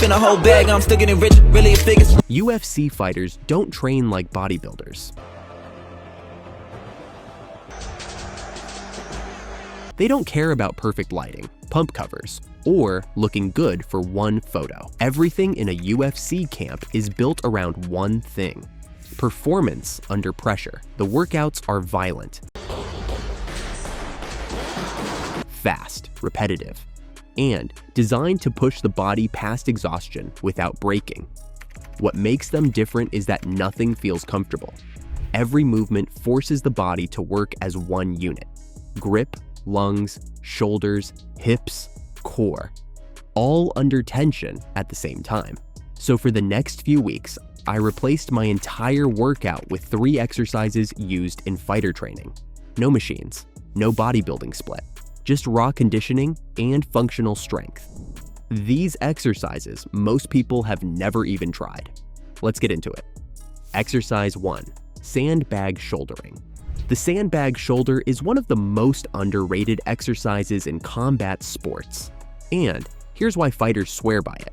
spend a whole bag, I'm still getting rich, really a figures. UFC fighters don't train like bodybuilders. They don't care about perfect lighting, pump covers, or looking good for one photo. Everything in a UFC camp is built around one thing: performance under pressure. The workouts are violent, fast, repetitive, and designed to push the body past exhaustion without breaking. What makes them different is that nothing feels comfortable. Every movement forces the body to work as one unit: grip, lungs, shoulders, hips, core, all under tension at the same time. So for the next few weeks, I replaced my entire workout with 3 exercises used in fighter training. No machines, no bodybuilding split, just raw conditioning and functional strength. These exercises most people have never even tried. Let's get into it. Exercise 1, sandbag shouldering. The sandbag shoulder is one of the most underrated exercises in combat sports. And here's why fighters swear by it.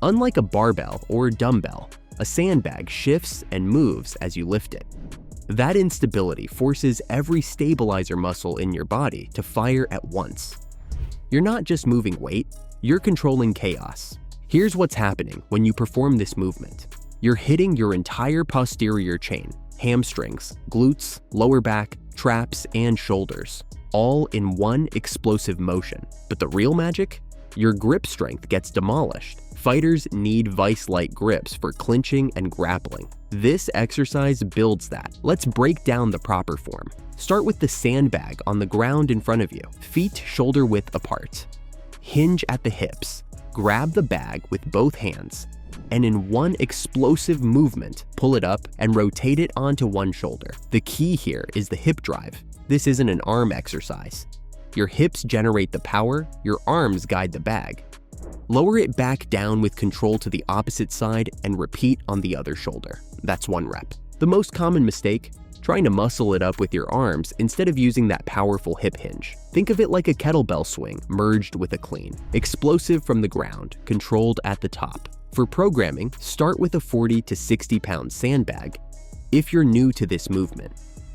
Unlike a barbell or dumbbell, a sandbag shifts and moves as you lift it. That instability forces every stabilizer muscle in your body to fire at once. You're not just moving weight, you're controlling chaos. Here's what's happening when you perform this movement. You're hitting your entire posterior chain: hamstrings, glutes, lower back, traps, and shoulders, all in one explosive motion. But the real magic? Your grip strength gets demolished. Fighters need vice-like grips for clinching and grappling. This exercise builds that. Let's break down the proper form. Start with the sandbag on the ground in front of you, feet shoulder width apart. Hinge at the hips, grab the bag with both hands, and in one explosive movement, pull it up and rotate it onto one shoulder. The key here is the hip drive. This isn't an arm exercise. Your hips generate the power, your arms guide the bag. Lower it back down with control to the opposite side and repeat on the other shoulder. That's 1 rep. The most common mistake? Trying to muscle it up with your arms instead of using that powerful hip hinge. Think of it like a kettlebell swing merged with a clean. Explosive from the ground, controlled at the top. For programming, start with a 40 to 60 pound sandbag. If you're new to this movement,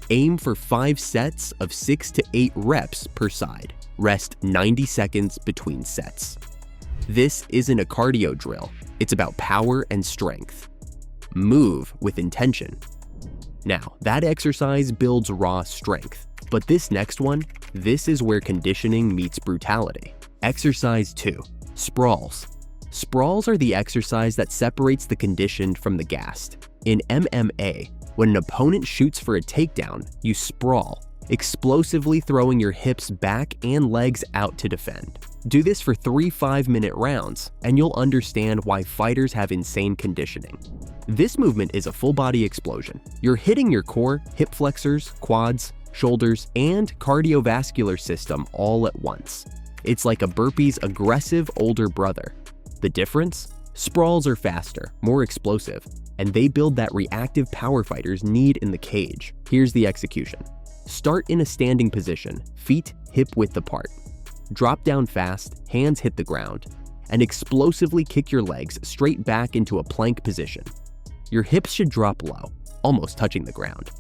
aim for 5 sets of 6 to 8 reps per side. Rest 90 seconds between sets. This isn't a cardio drill, it's about power and strength. Move with intention. Now, that exercise builds raw strength, but this next one, this is where conditioning meets brutality. Exercise 2, sprawls. Sprawls are the exercise that separates the conditioned from the gassed. In MMA, when an opponent shoots for a takedown, you sprawl, explosively throwing your hips back and legs out to defend. Do this for 3 5-minute rounds, and you'll understand why fighters have insane conditioning. This movement is a full-body explosion. You're hitting your core, hip flexors, quads, shoulders, and cardiovascular system all at once. It's like a burpee's aggressive older brother. The difference? Sprawls are faster, more explosive, and they build that reactive power fighters need in the cage. Here's the execution. Start in a standing position, feet hip-width apart. Drop down fast, hands hit the ground, and explosively kick your legs straight back into a plank position. Your hips should drop low, almost touching the ground.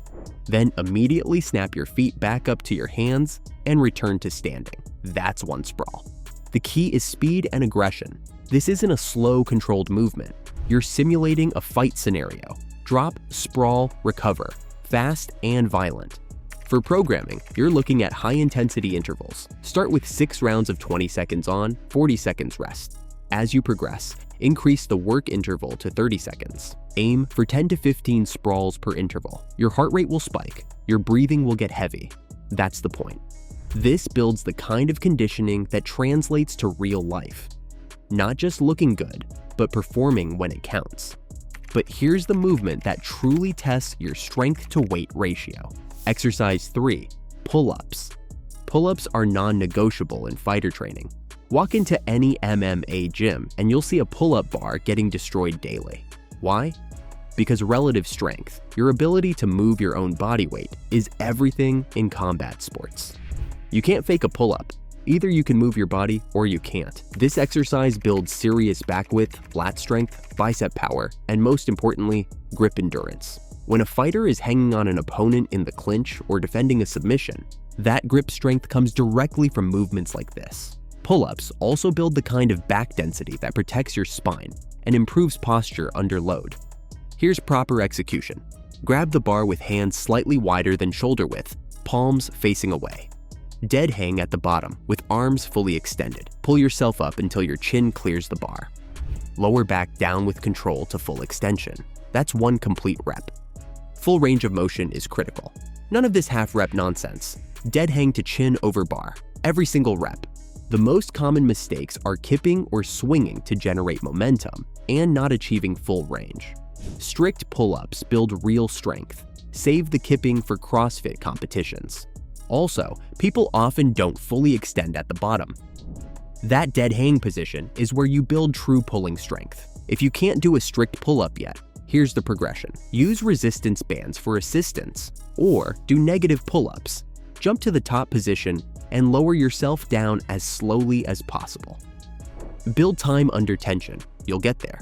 Then immediately snap your feet back up to your hands and return to standing. That's one sprawl. The key is speed and aggression. This isn't a slow, controlled movement. You're simulating a fight scenario. Drop, sprawl, recover. Fast and violent. For programming, you're looking at high-intensity intervals. Start with 6 rounds of 20 seconds on, 40 seconds rest. As you progress, increase the work interval to 30 seconds. Aim for 10 to 15 sprawls per interval. Your heart rate will spike. Your breathing will get heavy. That's the point. This builds the kind of conditioning that translates to real life. Not just looking good, but performing when it counts. But here's the movement that truly tests your strength to weight ratio. Exercise 3, pull-ups. Pull-ups are non-negotiable in fighter training. Walk into any MMA gym and you'll see a pull-up bar getting destroyed daily. Why? Because relative strength, your ability to move your own body weight, is everything in combat sports. You can't fake a pull-up. Either you can move your body or you can't. This exercise builds serious back width, lat strength, bicep power, and most importantly, grip endurance. When a fighter is hanging on an opponent in the clinch or defending a submission, that grip strength comes directly from movements like this. Pull-ups also build the kind of back density that protects your spine and improves posture under load. Here's proper execution. Grab the bar with hands slightly wider than shoulder width, palms facing away. Dead hang at the bottom with arms fully extended. Pull yourself up until your chin clears the bar. Lower back down with control to full extension. That's one complete rep. Full range of motion is critical. None of this half rep nonsense. Dead hang to chin over bar, every single rep. The most common mistakes are kipping or swinging to generate momentum and not achieving full range. Strict pull-ups build real strength. Save the kipping for CrossFit competitions. Also, people often don't fully extend at the bottom. That dead hang position is where you build true pulling strength. If you can't do a strict pull-up yet, here's the progression. Use resistance bands for assistance, or do negative pull-ups. Jump to the top position and lower yourself down as slowly as possible. Build time under tension. You'll get there.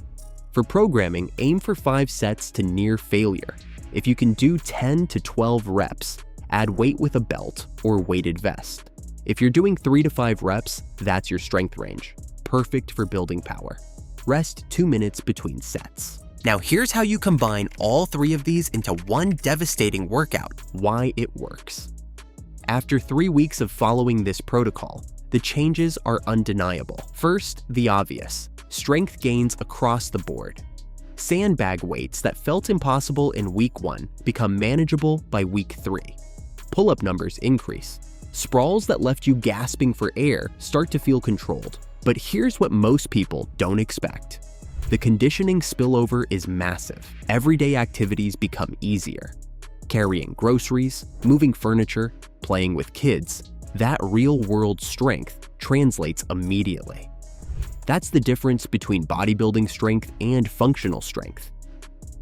For programming, aim for 5 sets to near failure. If you can do 10 to 12 reps, add weight with a belt or weighted vest. If you're doing 3 to 5 reps, that's your strength range. Perfect for building power. Rest 2 minutes between sets. Now here's how you combine all 3 of these into one devastating workout. Why it works. After 3 weeks of following this protocol, the changes are undeniable. First, the obvious. Strength gains across the board. Sandbag weights that felt impossible in week 1 become manageable by week 3. Pull-up numbers increase. Sprawls that left you gasping for air start to feel controlled. But here's what most people don't expect. The conditioning spillover is massive. Everyday activities become easier. Carrying groceries, moving furniture, playing with kids, that real-world strength translates immediately. That's the difference between bodybuilding strength and functional strength.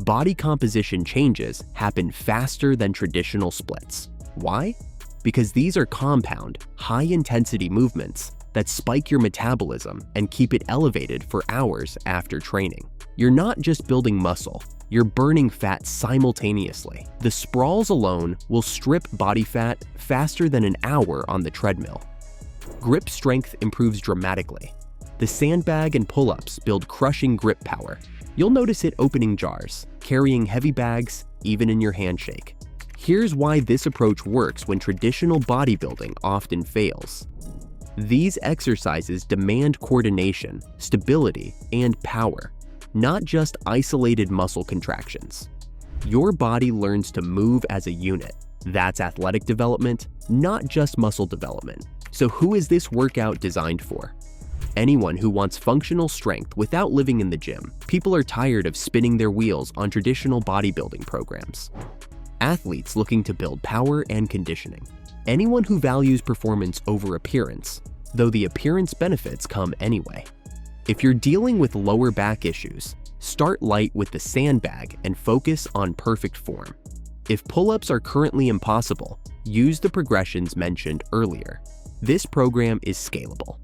Body composition changes happen faster than traditional splits. Why? Because these are compound, high-intensity movements that spike your metabolism and keep it elevated for hours after training. You're not just building muscle, you're burning fat simultaneously. The sprawls alone will strip body fat faster than an hour on the treadmill. Grip strength improves dramatically. The sandbag and pull-ups build crushing grip power. You'll notice it opening jars, carrying heavy bags, even in your handshake. Here's why this approach works when traditional bodybuilding often fails. These exercises demand coordination, stability, and power, not just isolated muscle contractions. Your body learns to move as a unit. That's athletic development, not just muscle development. So who is this workout designed for? Anyone who wants functional strength without living in the gym. People are tired of spinning their wheels on traditional bodybuilding programs. Athletes looking to build power and conditioning. Anyone who values performance over appearance, though the appearance benefits come anyway. If you're dealing with lower back issues, start light with the sandbag and focus on perfect form. If pull-ups are currently impossible, use the progressions mentioned earlier. This program is scalable.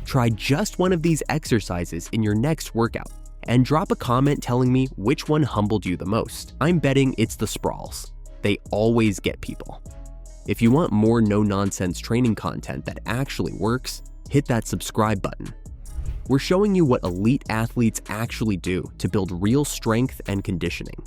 Try just one of these exercises in your next workout and drop a comment telling me which one humbled you the most. I'm betting it's the sprawls. They always get people. If you want more no-nonsense training content that actually works, hit that subscribe button. We're showing you what elite athletes actually do to build real strength and conditioning.